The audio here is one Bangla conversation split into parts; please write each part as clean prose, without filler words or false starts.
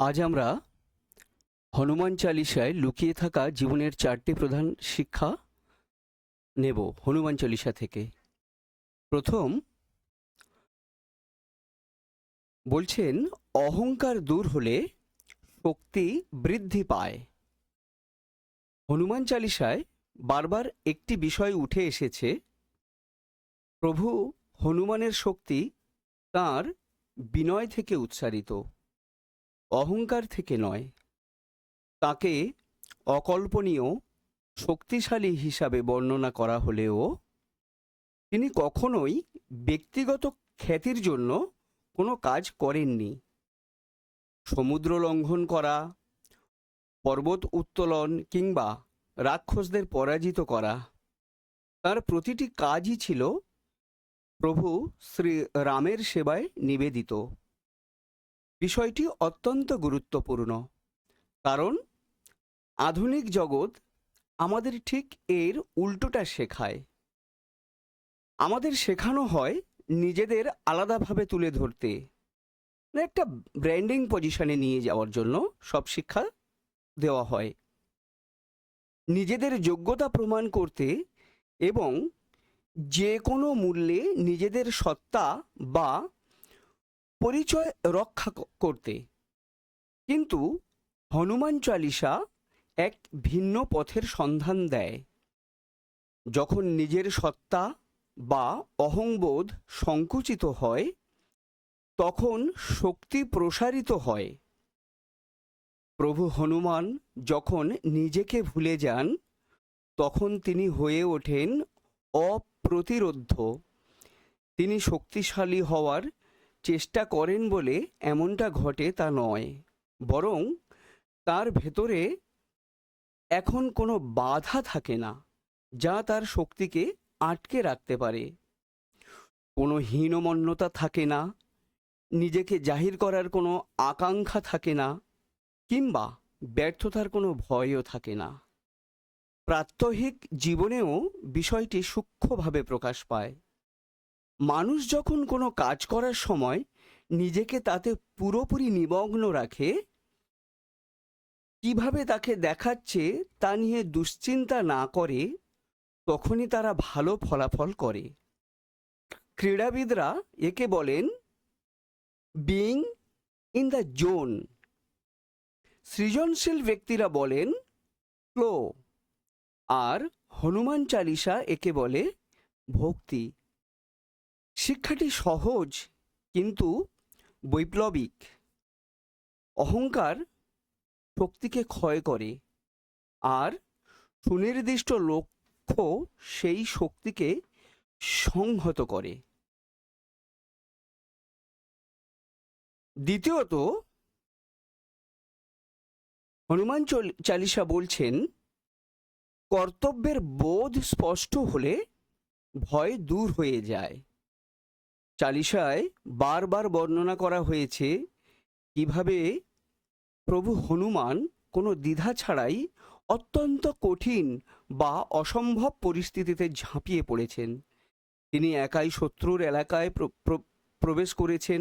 আজ আমরা হনুমান চালিসায় লুকিয়ে থাকা জীবনের 4টি প্রধান শিক্ষা নেব হনুমান চালিসা থেকে। প্রথম বলছেন, অহংকার দূর হলে শক্তি বৃদ্ধি পায়। হনুমান চালিসায় বারবার একটি বিষয় উঠে এসেছে, প্রভু হনুমানের শক্তি তাঁর বিনয় থেকে উৎসারিত, অহংকার থেকে নয়। তাকে অকল্পনীয় শক্তিশালী হিসাবে বর্ণনা করা হলেও তিনি কখনোই ব্যক্তিগত খ্যাতির জন্য কোনো কাজ করেননি। সমুদ্র লঙ্ঘন করা, পর্বত উত্তোলন কিংবা রাক্ষসদের পরাজিত করা, তার প্রতিটি কাজই ছিল প্রভু শ্রী রামের সেবায় নিবেদিত। বিষয়টি অত্যন্ত গুরুত্বপূর্ণ, কারণ আধুনিক জগৎ আমাদের ঠিক এর উল্টোটা শেখায়। আমাদের শেখানো হয় নিজেদের আলাদাভাবে তুলে ধরতে, একটা ব্র্যান্ডিং পজিশনে নিয়ে যাওয়ার জন্য সব শিক্ষা দেওয়া হয়, নিজেদের যোগ্যতা প্রমাণ করতে এবং যে কোনো মূল্যে নিজেদের সত্তা বা পরিচয় রক্ষা করতে। কিন্তু হনুমান চালিসা এক ভিন্ন পথের সন্ধান দেয়। যখন নিজের সত্তা বা অহংবোধ সংকুচিত হয়, তখন শক্তি প্রসারিত হয়। প্রভু হনুমান যখন নিজেকে ভুলে যান, তখন তিনি হয়ে ওঠেন অপ্রতিরোধ্য। তিনি শক্তিশালী হওয়ার চেষ্টা করেন বলে এমনটা ঘটে তা নয়, বরং তার ভেতরে এখন কোনো বাধা থাকে না যা তার শক্তিকে আটকে রাখতে পারে। কোনো হীনমন্যতা থাকে না, নিজেকে জাহির করার কোনো আকাঙ্ক্ষা থাকে না, কিংবা ব্যর্থতার কোনো ভয়ও থাকে না। প্রাত্যহিক জীবনেও বিষয়টি সূক্ষ্মভাবে প্রকাশ পায়। মানুষ যখন কোনো কাজ করার সময় নিজেকে তাতে পুরোপুরি নিমগ্ন রাখে, কিভাবে তাকে দেখাচ্ছে তা নিয়ে দুশ্চিন্তা না করে, তখনই তারা ভালো ফলাফল করে। ক্রীড়াবিদরা একে বলেন বিইং ইন দ্য জোন, সৃজনশীল ব্যক্তিরা বলেন ফ্লো, আর হনুমান চালিসা একে বলে ভক্তি। শিক্ষাটি সহজ কিন্তু বৈপ্লবিক। অহংকার শক্তিকে ক্ষয় করে, আর সুনির্দিষ্ট লক্ষ্য সেই শক্তিকে সংহত করে। দ্বিতীয়ত, হনুমান চালিসা বলছেন, কর্তব্যের বোধ স্পষ্ট হলে ভয় দূর হয়ে যায়। চালিসায় বারবার বর্ণনা করা হয়েছে কিভাবে প্রভু হনুমান কোনো দ্বিধা ছাড়াই অত্যন্ত কঠিন বা অসম্ভব পরিস্থিতিতে ঝাঁপিয়ে পড়েছেন। তিনি একাই শত্রুর এলাকায় প্রবেশ করেছেন,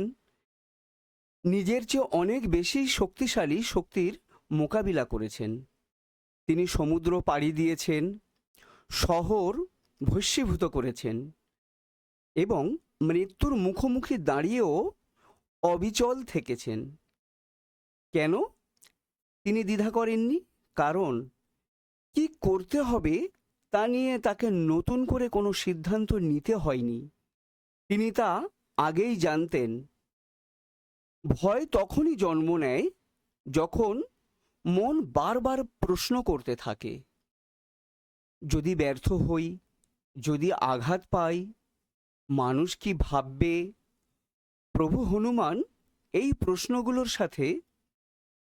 নিজের চেয়ে অনেক বেশি শক্তিশালী শক্তির মোকাবিলা করেছেন। তিনি সমুদ্র পাড়ি দিয়েছেন, শহর ভস্মীভূত করেছেন এবং মৃত্যুর মুখোমুখি দাঁড়িয়েও অবিচল থেকেছেন। কেন তিনি দ্বিধা করেননি? কারণ কি করতে হবে তা নিয়ে তাকে নতুন করে কোনো সিদ্ধান্ত নিতে হয়নি। তিনি তা আগেই জানতেন। ভয় তখনই জন্ম নেয় যখন মন বারবার প্রশ্ন করতে থাকে, যদি ব্যর্থ হই, যদি আঘাত পাই, মানুষ কি ভাববে? প্রভু হনুমান এই প্রশ্নগুলোর সাথে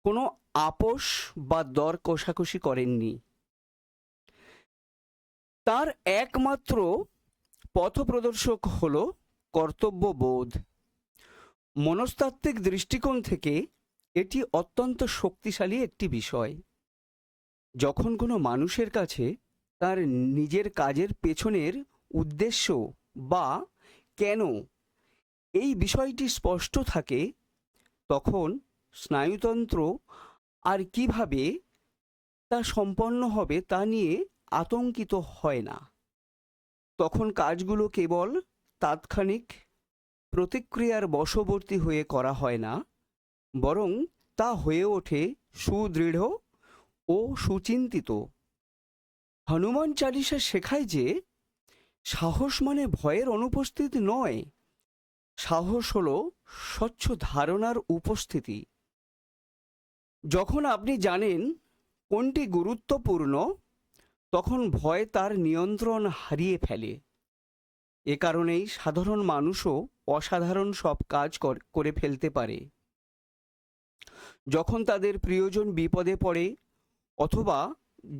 কোনো আপোষ বা দর কষাকষি করেননি। তার একমাত্র পথপ্রদর্শক হল কর্তব্যবোধ। মনস্তাত্ত্বিক দৃষ্টিকোণ থেকে এটি অত্যন্ত শক্তিশালী একটি বিষয়। যখন কোনো মানুষের কাছে তার নিজের কাজের পেছনের উদ্দেশ্য বা কেন এই বিষয়টি স্পষ্ট থাকে, তখন স্নায়ুতন্ত্র আর কিভাবে তা সম্পন্ন হবে তা নিয়ে আতঙ্কিত হয় না। তখন কাজগুলো কেবল তাৎক্ষণিক প্রতিক্রিয়ার বশবর্তী হয়ে করা হয় না, বরং তা হয়ে ওঠে সুদৃঢ় ও সুচিন্তিত। হনুমান চালিসা শেখায় যে সাহস মানে ভয়ের অনুপস্থিতি নয়, সাহস হলো স্বচ্ছ ধারণার উপস্থিতি। যখন আপনি জানেন কোনটি গুরুত্বপূর্ণ, তখন ভয় তার নিয়ন্ত্রণ হারিয়ে ফেলে। এ কারণেই সাধারণ মানুষও অসাধারণ সব কাজ করে ফেলতে পারে। যখন তাদের প্রিয়জন বিপদে পড়ে অথবা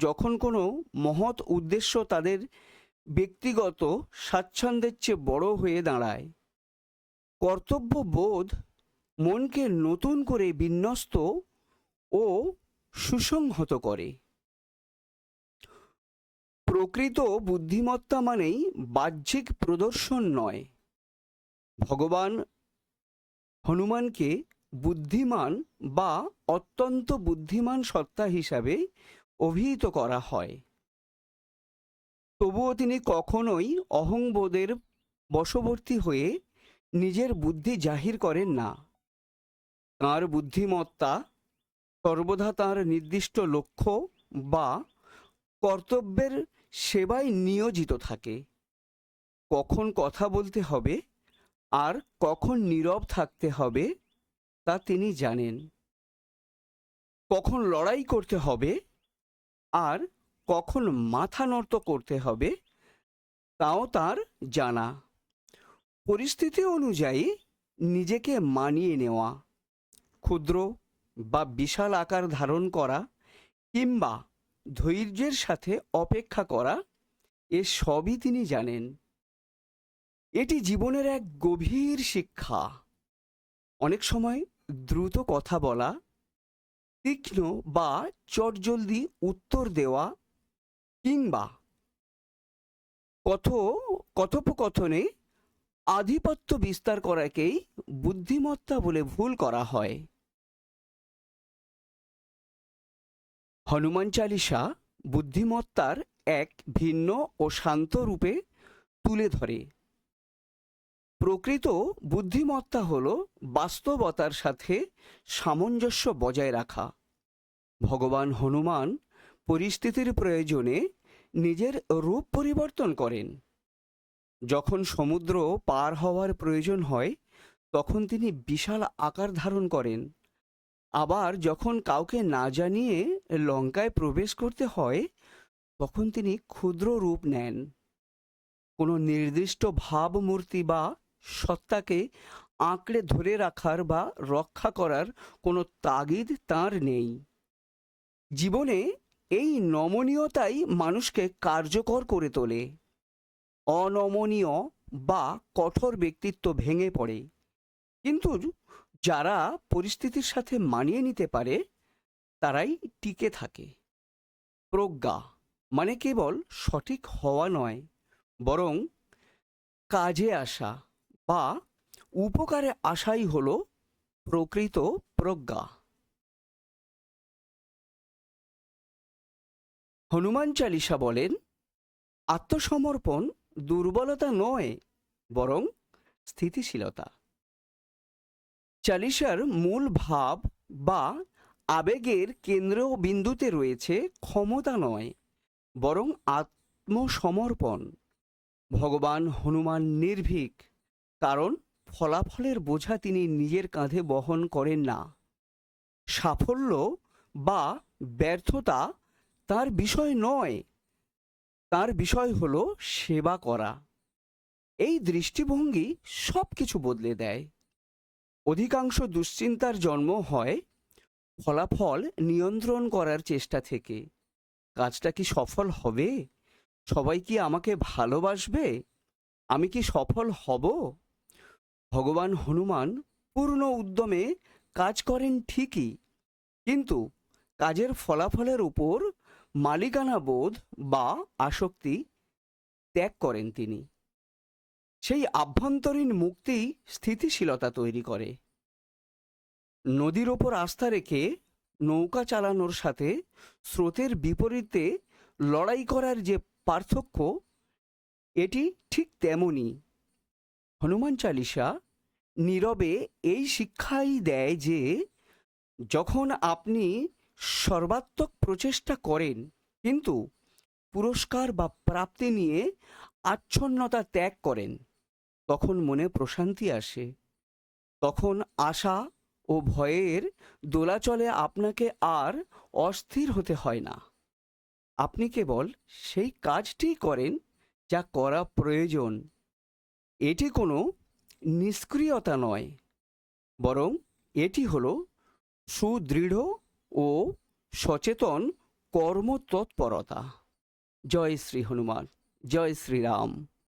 যখন কোনো মহৎ উদ্দেশ্য তাদের ব্যক্তিগত স্বাচ্ছন্দ্যের চেয়ে বড় হয়ে দাঁড়ায়, কর্তব্যবোধ মনকে নতুন করে বিন্যস্ত ও সুসংহত করে। প্রকৃত বুদ্ধিমত্তা মানেই বাহ্যিক প্রদর্শন নয়। ভগবান হনুমানকে বুদ্ধিমান বা অত্যন্ত বুদ্ধিমান সত্তা হিসাবে অভিহিত করা হয়। তবুও তিনি কখনোই অহংবোধের বশবর্তী হয়ে নিজের বুদ্ধি জাহির করেন না। তাঁর বুদ্ধিমত্তা সর্বদা তাঁর নির্দিষ্ট লক্ষ্য বা কর্তব্যের সেবায় নিয়োজিত থাকে। কখন কথা বলতে হবে আর কখন নীরব থাকতে হবে তা তিনি জানেন। কখন লড়াই করতে হবে আর কখন মাথা নত করতে হবে তাও তার জানা। পরিস্থিতি অনুযায়ী নিজেকে মানিয়ে নেওয়া, ক্ষুদ্র বা বিশাল আকার ধারণ করা কিংবা ধৈর্যের সাথে অপেক্ষা করা, এ সবই তিনি জানেন। এটি জীবনের এক গভীর শিক্ষা। অনেক সময় দ্রুত কথা বলা, তীক্ষ্ণ বা চটজলদি উত্তর দেওয়া কিংবা কথোপকথনে আধিপত্য বিস্তার করাকেই বুদ্ধিমত্তা বলে ভুল করা হয়। হনুমান চালিসা বুদ্ধিমত্তার এক ভিন্ন ও শান্ত রূপে তুলে ধরে। প্রকৃত বুদ্ধিমত্তা হল বাস্তবতার সাথে সামঞ্জস্য বজায় রাখা। ভগবান হনুমান পরিস্থিতির প্রয়োজনে নিজের রূপ পরিবর্তন করেন। যখন সমুদ্র পার হওয়ার প্রয়োজন হয় তখন তিনি বিশাল আকার ধারণ করেন। আবার যখন কাউকে না জানিয়ে লঙ্কায় প্রবেশ করতে হয় তখন তিনি ক্ষুদ্র রূপ নেন। কোনো নির্দিষ্ট ভাবমূর্তি বা সত্তাকে আঁকড়ে ধরে রাখার বা রক্ষা করার কোনো তাগিদ তাঁর নেই। জীবনে এই নমনীয়তাই মানুষকে কার্যকর করে তোলে। অনমনীয় বা কঠোর ব্যক্তিত্ব ভেঙে পড়ে, কিন্তু যারা পরিস্থিতির সাথে মানিয়ে নিতে পারে তারাই টিকে থাকে। প্রজ্ঞা মানে কেবল সঠিক হওয়া নয়, বরং কাজে আসা বা উপকারে আসাই হলো প্রকৃত প্রজ্ঞা। হনুমান চালিসা বলেন, আত্মসমর্পণ দুর্বলতা নয়, বরং স্থিতিশীলতা। চালিসার মূল ভাব বা আবেগের কেন্দ্রবিন্দুতে রয়েছে ক্ষমতা নয়, বরং আত্মসমর্পণ। ভগবান হনুমান নির্ভীক, কারণ ফলাফলের বোঝা তিনি নিজের কাঁধে বহন করেন না। সাফল্য বা ব্যর্থতা তার বিষয় নয়, তার বিষয় হলো সেবা করা। এই দৃষ্টিভঙ্গি সব কিছু বদলে দেয়। অধিকাংশ দুশ্চিন্তার জন্ম হয় ফলাফল নিয়ন্ত্রণ করার চেষ্টা থেকে। কাজটা কি সফল হবে? সবাই কি আমাকে ভালোবাসবে? আমি কি সফল হব? ভগবান হনুমান পূর্ণ উদ্যমে কাজ করেন ঠিকই, কিন্তু কাজের ফলাফলের উপর মালিকানা বোধ বা আসক্তি ত্যাগ করেন তিনি। সেই আভ্যন্তরীণ মুক্তি স্থিতিশীলতা তৈরি করে। নদীর ওপর আস্থা রেখে নৌকা চালানোর সাথে স্রোতের বিপরীতে লড়াই করার যে পার্থক্য, এটি ঠিক তেমনই। হনুমান চালিসা নীরবে এই শিক্ষাই দেয় যে যখন আপনি সর্বাত্মক প্রচেষ্টা করেন কিন্তু পুরস্কার বা প্রাপ্তি নিয়ে আচ্ছন্নতা ত্যাগ করেন, তখন মনে প্রশান্তি আসে। তখন আশা ও ভয়ের দোলাচলে আপনাকে আর অস্থির হতে হয় না। আপনি কেবল সেই কাজটি করেন যা করা প্রয়োজন। এটি কোনো নিষ্ক্রিয়তা নয়, বরং এটি হলো সুদৃঢ় ও সচেতন কর্মতৎপরতা। জয় শ্রী হনুমান, জয় শ্রীরাম।